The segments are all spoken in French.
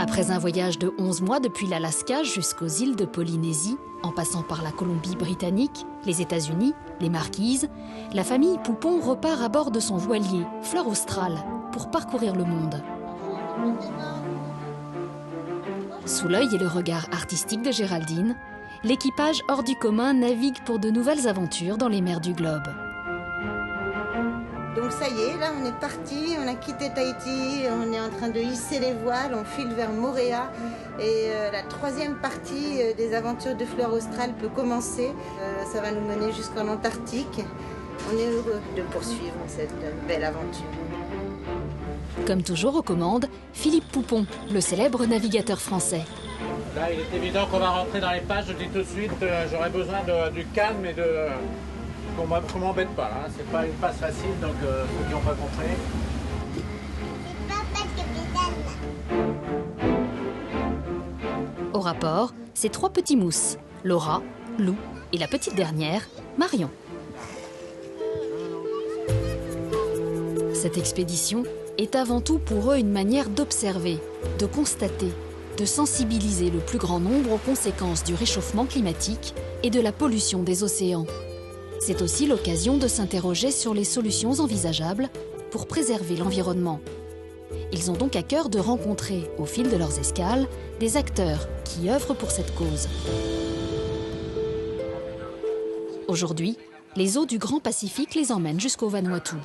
Après un voyage de 11 mois depuis l'Alaska jusqu'aux îles de Polynésie, en passant par la Colombie-Britannique, les États-Unis, les Marquises, la famille Poupon repart à bord de son voilier, Fleur Australe, pour parcourir le monde. Sous l'œil et le regard artistique de Géraldine, l'équipage hors du commun navigue pour de nouvelles aventures dans les mers du globe. Donc ça y est, là on est parti, on a quitté Tahiti, on est en train de hisser les voiles, on file vers Moorea et la troisième partie des aventures de Fleur Australe peut commencer. Ça va nous mener jusqu'en Antarctique. On est heureux de poursuivre cette belle aventure. Comme toujours aux commandes, Philippe Poupon, le célèbre navigateur français. Là, il est évident qu'on va rentrer dans les pages, je dis tout de suite, j'aurai besoin du calme et de... qu'on m'embête pas, hein. C'est pas une passe facile, donc ceux qui n'ont pas compris. Au rapport, ces trois petits mousses, Laura, Lou et la petite dernière, Marion. Cette expédition est avant tout pour eux une manière d'observer, de constater, de sensibiliser le plus grand nombre aux conséquences du réchauffement climatique et de la pollution des océans. C'est aussi l'occasion de s'interroger sur les solutions envisageables pour préserver l'environnement. Ils ont donc à cœur de rencontrer, au fil de leurs escales, des acteurs qui œuvrent pour cette cause. Aujourd'hui, les eaux du Grand Pacifique les emmènent jusqu'au Vanuatu.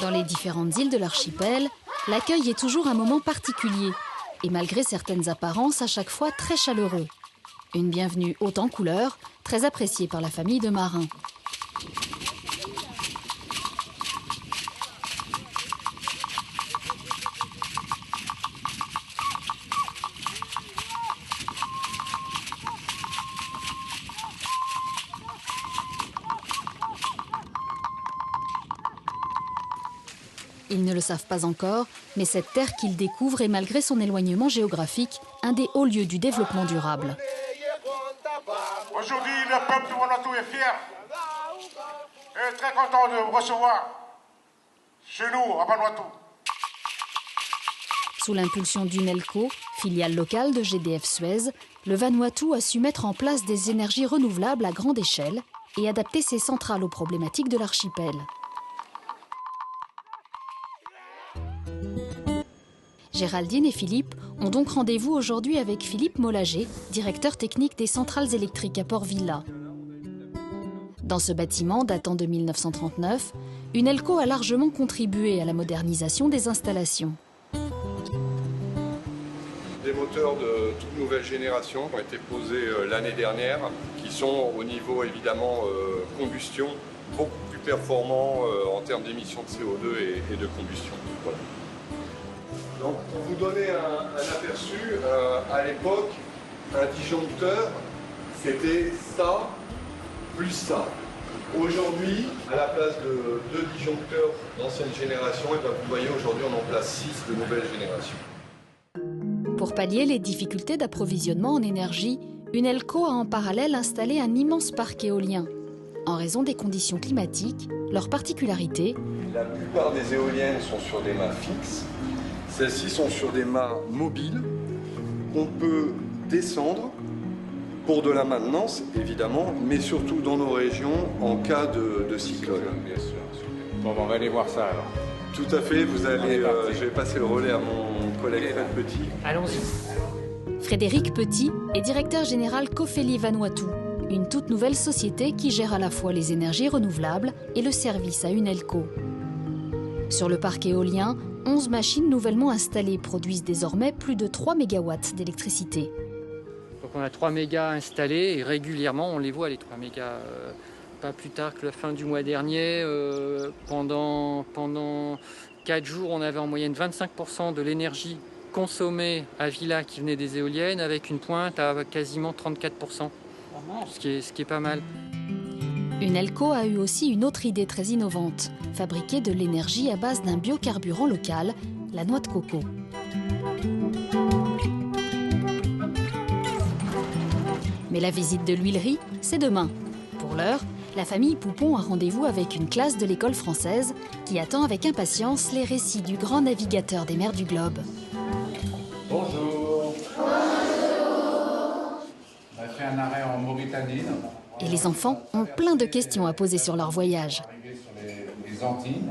Dans les différentes îles de l'archipel, l'accueil est toujours un moment particulier. Et malgré certaines apparences, à chaque fois très chaleureux. Une bienvenue haute en couleurs, très appréciée par la famille de marins. Ils ne le savent pas encore, mais cette terre qu'ils découvrent est, malgré son éloignement géographique, un des hauts lieux du développement durable. Aujourd'hui, le peuple de Vanuatu est fier et très content de vous recevoir chez nous, à Vanuatu. Sous l'impulsion d'Unelco, filiale locale de GDF Suez, le Vanuatu a su mettre en place des énergies renouvelables à grande échelle et adapter ses centrales aux problématiques de l'archipel. Géraldine et Philippe ont donc rendez-vous aujourd'hui avec Philippe Mollager, directeur technique des centrales électriques à Port Vila. Dans ce bâtiment datant de 1939, Unelco a largement contribué à la modernisation des installations. Des moteurs de toute nouvelle génération ont été posés l'année dernière, qui sont au niveau évidemment combustion, beaucoup plus performants en termes d'émissions de CO2 et de combustion. Voilà. Donc, pour vous donner un aperçu, à l'époque, un disjoncteur, c'était ça plus ça. Aujourd'hui, à la place de 2 disjoncteurs d'ancienne génération, et bien vous voyez, aujourd'hui, on en place 6 de nouvelle génération. Pour pallier les difficultés d'approvisionnement en énergie, Unelco a en parallèle installé un immense parc éolien. En raison des conditions climatiques, leur particularité... La plupart des éoliennes sont sur des mâts fixes. Celles-ci sont sur des mâts mobiles qu'on peut descendre pour de la maintenance, évidemment, mais surtout dans nos régions en cas de cyclone. Bien sûr. Bon, on va aller voir ça alors. Tout à fait, vous allez, je vais passer le relais à mon collègue Fred Petit. Allons-y. Frédéric Petit est directeur général Cofeli Vanuatu, une toute nouvelle société qui gère à la fois les énergies renouvelables et le service à Unelco. Sur le parc éolien, 11 machines nouvellement installées produisent désormais plus de 3 MW d'électricité. Donc on a 3 mégas installés et régulièrement on les voit les 3 mégas. Pas plus tard que la fin du mois dernier, pendant 4 jours, on avait en moyenne 25% de l'énergie consommée à Vila qui venait des éoliennes, avec une pointe à quasiment 34%, ce qui est pas mal. Unelco a eu aussi une autre idée très innovante, fabriquer de l'énergie à base d'un biocarburant local, la noix de coco. Mais la visite de l'huilerie, c'est demain. Pour l'heure, la famille Poupon a rendez-vous avec une classe de l'école française qui attend avec impatience les récits du grand navigateur des mers du globe. Bonjour. Bonjour. On a fait un arrêt en Mauritanie. Et les enfants ont plein de questions à poser sur leur voyage. Sur les Antilles.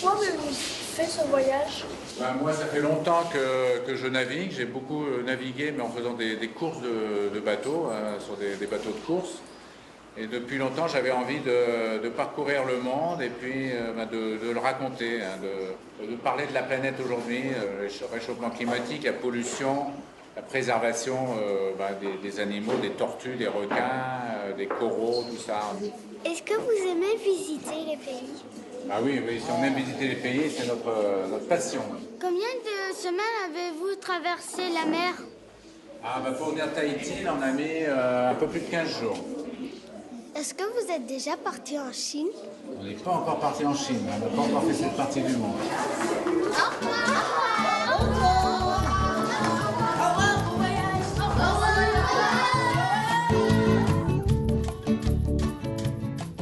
Pourquoi avez-vous fait ce voyage? Moi, ça fait longtemps que je navigue. J'ai beaucoup navigué, mais en faisant des courses de bateaux, sur des bateaux de course. Et depuis longtemps, j'avais envie de parcourir le monde et puis de le raconter, de parler de la planète aujourd'hui, le réchauffement climatique, la pollution, la préservation des animaux, des tortues, des requins, des coraux, tout ça. Est-ce que vous aimez visiter les pays? Ah oui, si on aime visiter les pays, c'est notre passion. Combien de semaines avez-vous traversé la mer? Pour venir à Tahiti, on a mis un peu plus de 15 jours. Est-ce que vous êtes déjà parti en Chine? On n'est pas encore parti en Chine, on n'a pas encore fait cette partie du monde.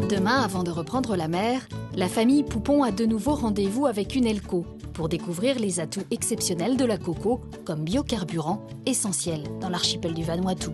Demain, avant de reprendre la mer, la famille Poupon a de nouveau rendez-vous avec Unelco pour découvrir les atouts exceptionnels de la coco comme biocarburant essentiel dans l'archipel du Vanuatu.